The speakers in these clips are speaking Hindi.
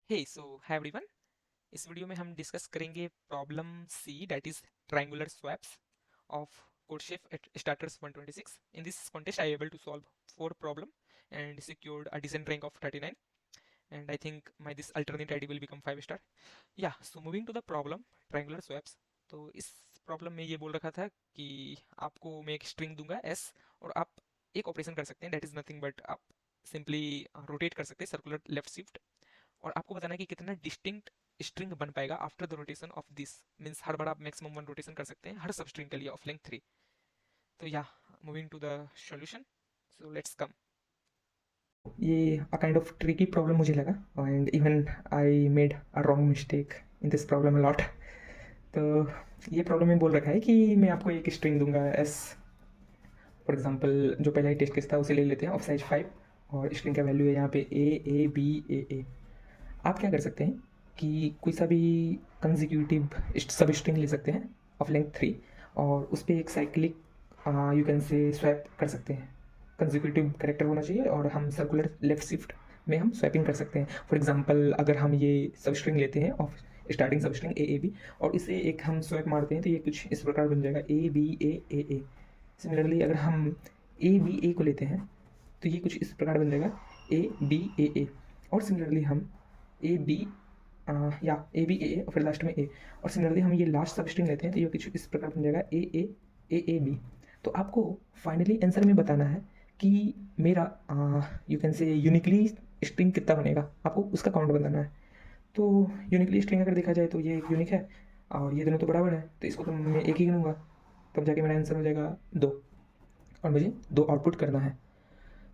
Hi everyone. इस वीडियो में हम डिस्कस करेंगे problem see that is triangular swaps of CodeChef starters 126. In this contest I able to solve four problem and secured a decent rank of 39, and I think my this alternate ID will become 5 star. So moving to the problem triangular swaps. तो इस प्रॉब्लम में ये बोल रखा था कि आपको मैं एक स्ट्रिंग दूंगा s और आप एक ऑपरेशन कर सकते हैं, दैट इज नथिंग बट आप सिंपली रोटेट कर सकते हैं सर्कुलर लेफ्ट शिफ्ट, और आपको बताना है कि कितना डिस्टिंक्ट स्ट्रिंग बन पाएगा after the rotation of this. Means हर बार आप मैक्सिमम वन रोटेशन कर सकते हैं हर सब स्ट्रिंग के लिए ऑफ लेंथ 3। तो moving to the solution, so let's come. ये a kind of tricky problem मुझे लगा and even I made a wrong mistake in this problem a lot. तो ये प्रॉब्लम में बोल रखा है कि मैं आपको एक स्ट्रिंग दूंगा एस। फॉर एग्जांपल जो पहला ही टेस्ट केस था उसे ले लेते हैं ऑफ साइज 5 और स्ट्रिंग का वैल्यू है यहाँ पे ए बी ए। आप क्या कर सकते हैं कि कोई सा भी कंजिक्यूटिव सब स्ट्रिंग ले सकते हैं ऑफ लेंथ 3 और उस पर एक cyclic you can say swap कर सकते हैं। कंजिक्यूटिव करेक्टर होना चाहिए और हम सर्कुलर लेफ्ट शिफ्ट में हम स्वैपिंग कर सकते हैं। फॉर एग्जांपल अगर हम ये सब स्ट्रिंग लेते हैं of starting substring A B और इसे एक हम स्वैप मारते हैं तो ये कुछ इस प्रकार बन जाएगा ए बी ए। सिमिलरली अगर हम ए बी ए को लेते हैं तो ये कुछ इस प्रकार बन जाएगा ए बी ए। और सिमिलरली हम ए बी या ए बी ए और फिर लास्ट में ए। और सिमिलरली हम ये लास्ट सब स्ट्रिंग लेते हैं तो ये कुछ इस प्रकार बन जाएगा ए बी। तो आपको फाइनली आंसर में बताना है कि मेरा you can say uniquely string कितना बनेगा, आपको उसका काउंट बताना है। तो यूनिकली स्ट्रिंग अगर देखा जाए तो ये एक यूनिक है और ये दोनों तो बराबर है, तो इसको तो मैं एक ही गिनूंगा, तब जाके मेरा आंसर हो जाएगा 2 और मुझे 2 आउटपुट करना है।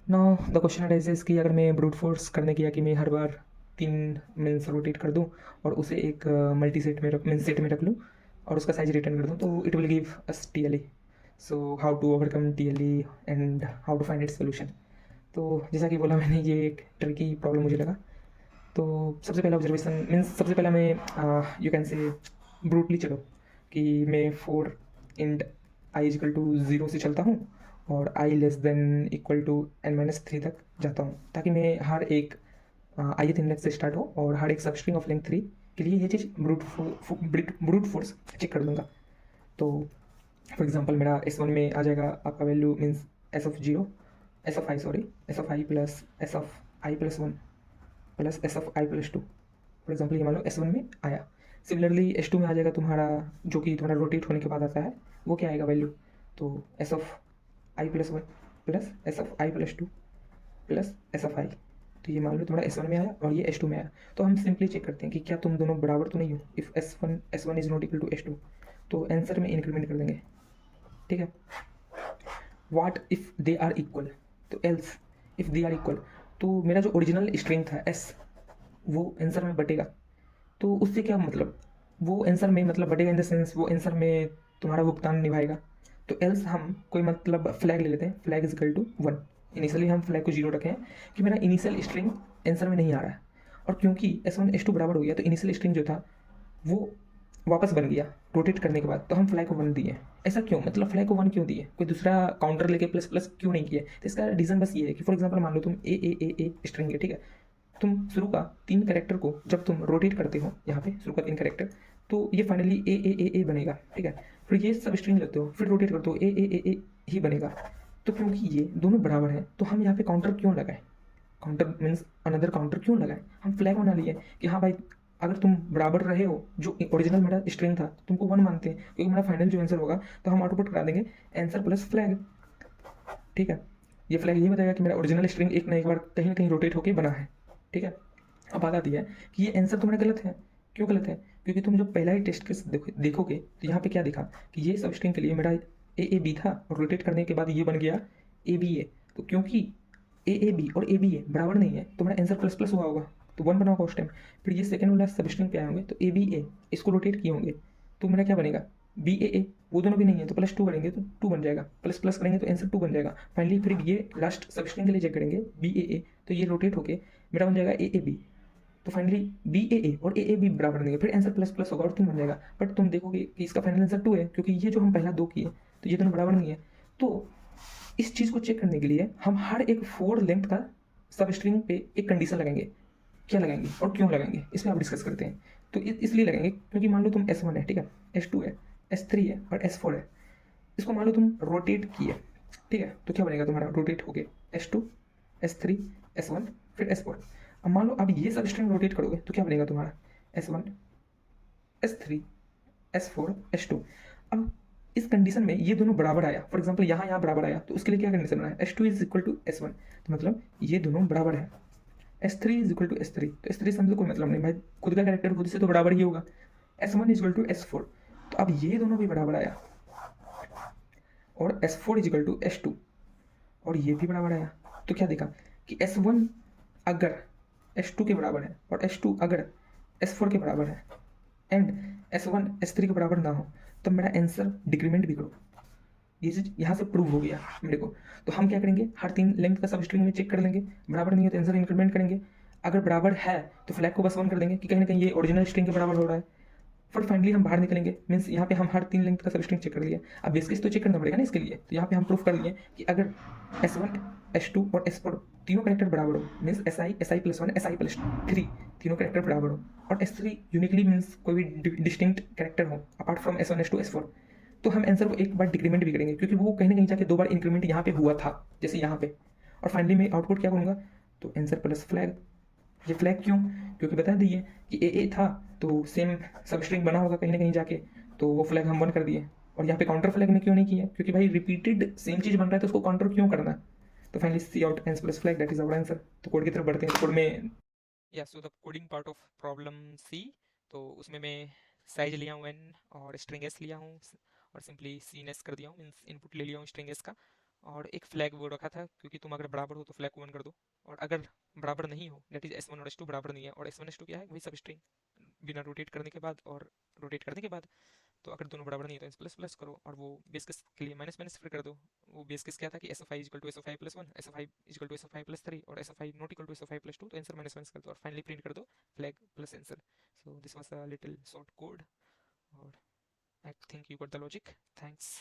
नाउ द क्वेश्चन अराइजेस कि अगर मैं ब्रूट फोर्स करने की या कि मैं हर बार 3 मीन्स रोटेट कर दूं और उसे एक मल्टी सेट में मीन्स सेट में रख लूं और उसका साइज रिटर्न कर दूं तो it will give us T L E. So how to overcome T L E and how to find its solution. तो जैसा कि बोला मैंने, ये एक ट्रिकी प्रॉब्लम मुझे लगा। तो सबसे पहला ऑब्जर्वेशन मीन्स सबसे पहला मैं यू कैन से ब्रूटली चलो कि मैं 4 इंड आई इजिकल टू 0 से चलता हूँ और i less than equal to n-3 तक जाता हूँ, ताकि मैं हर एक ith इंडेक्स से स्टार्ट हो और हर एक सब स्ट्रिंग ऑफ लेंथ 3 के लिए ये चीज़ ब्रूट फोर्स चेक कर लूँगा। तो फॉर एग्जांपल मेरा S1 में आ जाएगा आपका value means S of zero S of i plus s of i plus 1 plus s of i plus 2। For example ये मान लो S1 में आया। सिमिलरली S2 में आ जाएगा तुम्हारा, जो कि तुम्हारा रोटेट होने के बाद आता है, वो क्या आएगा वैल्यू, तो s of i plus 1 plus s of i plus 2 plus s of i. तो ये मान लो तुम्हारा S1 में आया और ये S2 में आया। तो हम सिंपली चेक करते हैं कि क्या तुम दोनों बराबर तो नहीं हो। If S1 is not equal to S2 तो आंसर में इंक्रीमेंट कर देंगे, ठीक है। What if they are equal, तो else if they are equal तो मेरा जो ओरिजिनल स्ट्रिंग था S वो आंसर में बटेगा। तो उससे क्या मतलब, वो आंसर में मतलब बटेगा इन द सेंस वो आंसर में तुम्हारा भुगतान निभाएगा। तो एल्स हम कोई मतलब फ्लैग ले लेते हैं, flag is equal to 1। Initially हम फ्लैग को 0 रखें कि मेरा इनिशियल स्ट्रिंग आंसर में नहीं आ रहा है, और क्योंकि S1 S2 बराबर हो गया तो इनिशियल स्ट्रिंग जो था वो वापस बन गया रोटेट करने के बाद, तो हम फ्लैग को 1 दिए। ऐसा क्यों, मतलब फ्लैग को 1 क्यों दिए, कोई दूसरा काउंटर लेके प्लस प्लस क्यों नहीं किए। तो इसका रीज़न बस ये है कि फॉर एग्जाम्पल मान लो तुम ए स्ट्रिंग है, ठीक है। तुम शुरू का 3 कैरेक्टर को जब तुम रोटेट करते हो यहाँ पे शुरू का 3 कैरेक्टर, तो ये फाइनली ए बनेगा, ठीक है। फिर ये सब स्ट्रिंग लेते हो फिर रोटेट करते हो ए ही बनेगा। तो क्योंकि ये दोनों बराबर हैं तो हम यहाँ पे काउंटर क्यों लगाएं, काउंटर मीन्स अनदर काउंटर क्यों लगाएं। हम फ्लैग बना लिए कि हाँ भाई अगर तुम बराबर रहे हो, जो ओरिजिनल मेरा स्ट्रिंग था तुमको 1 मानते हैं क्योंकि मेरा फाइनल जो आंसर होगा तो हम आउटपुट करा देंगे आंसर प्लस फ्लैग, ठीक है। ये फ्लैग ये बताएगा कि मेरा ओरिजिनल स्ट्रिंग एक ना एक बार कहीं ना कहीं रोटेट होकर बना है, ठीक है। अब बात आती है कि ये आंसर तुम्हारा गलत है। क्यों गलत है, क्योंकि तुम जब पहला ही टेस्ट केस देखोगे तो यहाँ पे क्या दिखा कि ये सब स्ट्रिंग के लिए मेरा ए बी था और रोटेट करने के बाद ये बन गया ए बी ए। तो क्योंकि ए बी और ए बी ए बराबर नहीं है तो मेरा आंसर प्लस प्लस हुआ होगा, तो 1 बना होगा उस टाइम। फिर ये सेकंड वाला सब स्ट्रिंग पे आए होंगे तो ए बी ए इसको रोटेट किए होंगे तो मेरा क्या बनेगा बी ए, वो दोनों भी नहीं है तो प्लस 2 करेंगे तो 2 बन जाएगा, प्लस प्लस करेंगे तो आंसर 2 बन जाएगा। फाइनली फिर ये लास्ट सब स्ट्रिंग के लिए चेक करेंगे बी ए, तो ये रोटेट होके मेरा बन जाएगा ए बी। तो फाइनली बी ए और ए बी बराबर देंगे फिर आंसर प्लस प्लस होगा और 3 बन जाएगा। बट तुम देखोगे कि इसका फाइनल आंसर 2 है क्योंकि ये जो हम पहला 2 किए तो ये दोनों बराबर नहीं है। तो इस चीज़ को चेक करने के लिए हम हर एक 4 लेंथ का सब स्ट्रिंग पे एक कंडीशन लगाएंगे क्या लगाएंगे और क्यों लगाएंगे, इस पर आप डिस्कस करते हैं। तो इसलिए लगाएंगे क्योंकि मान लो तुम S1 है, ठीक है, S2 है, S3 है और S4 है। इसको मान लो तुम रोटेट किए, ठीक है, तो क्या बनेगा तुम्हारा, रोटेट हो गया S2, S3, S1, फिर S4। अब मान लो अब ये सब स्ट्रिंग रोटेट करोगे तो क्या बनेगा तुम्हारा, S1, S3, S4, S2। अब इस कंडीशन में ये दोनों बराबर आया, फॉर एग्जाम्पल यहाँ बराबर आया, तो उसके लिए क्या कंडीशन बनाया, S2 is equal to S1, तो मतलब ये दोनों बराबर है। S3 is equal to S3, तो S3 से हमसे कोई मतलब नहीं भाई, खुद का कैरेक्टर खुद से तो बराबर ही होगा। S1 is equal to S4, तो अब ये दोनों भी बराबर आया, और S4 is equal to S2, और ये भी बराबर आया। तो क्या देखा कि S1 अगर S2 के बराबर है और S2 अगर S4 के बराबर है एंड S1 S3 के बराबर ना हो, तो मेरा आंसर डिक्रीमेंट भी करो। ये चीज़ यहाँ से प्रूव हो गया मेरे को। तो हम क्या करेंगे, हर 3 लेंथ का सब स्ट्रिंग में चेक कर लेंगे, बराबर नहीं है तो आंसर इंक्रीमेंट करेंगे, अगर बराबर है तो फ्लैग को बस 1 कर देंगे कि कहीं ना कहीं ये ओरिजिनल स्ट्रिंग के बराबर हो रहा है। फिर फाइनली हम बाहर निकलेंगे, मीन्स यहाँ पे हम हर 3 लेंथ का सब स्ट्रिंग चेक कर लिया। अब बेस केस तो चेक करना पड़ेगा ना इसके लिए, तो यहाँ पे हम प्रूफ कर लिए कि अगर S1, S2 और S4 तीनों कैरेक्टर बराबर हो, मीन्स SI+1, SI+3 तीनों कैरेक्टर बराबर हो, और S3 यूनिकली मीन्स कोई भी डिस्टिंक्ट कैरेक्टर हो apart from S1, S2, S4, तो हम आंसर को एक बार डिक्रीमेंट भी करेंगे क्योंकि वो कहीं ना कहीं जाके 2 बार इंक्रीमेंट यहाँ पे हुआ था, जैसे यहाँ पे। और फाइनली मैं आउटपुट क्या करूँगा, तो आंसर प्लस फ्लैग। ये फ्लैग क्यों, क्योंकि बता दिए कि ए था तो सेम सब स्ट्रिंग बना होगा कहीं ना कहीं जाके, तो वो फ्लैग हम 1 कर दिए। और यहाँ पे काउंटर फ्लैग में क्यों नहीं किया, क्योंकि भाई रिपीटेड सेम चीज़ बन रहा है तो उसको काउंटर क्यों करना। तो finally c out ans plus flag, that is our answer. तो कोड की तरफ बढ़ते हैं, कोड में या so the coding part of problem c, तो उसमें मैं साइज लिया हूँ n और स्ट्रिंग s लिया हूँ और सिंपली सीन s कर दिया हूँ, मीन्स इनपुट ले लिया हूँ स्ट्रिंग s का, और एक फ्लैग वो रखा था क्योंकि तुम अगर बराबर हो तो फ्लैग को 1 कर दो, और अगर बराबर नहीं हो, दैट इज S1 और S2 बराबर नहीं है, और S1 S2 क्या है, वही सब स्ट्रिंग बिना रोटेट करने के बाद, और रोटेट करने के बाद तो अगर दोनों बराबर नहीं है तो प्लस प्लस करो, और वो बेस केस के लिए माइनस माइनस फिर कर दो। वो बेस केस क्या था कि SFI equal to SFI+1, SFI equal to SFI+3 और SFI not equal to SFI+2, तो आंसर माइनस माइनस कर दो और फाइनली प्रिंट कर दो flag plus answer. So this was a little short code, और I think you got the logic. Thanks.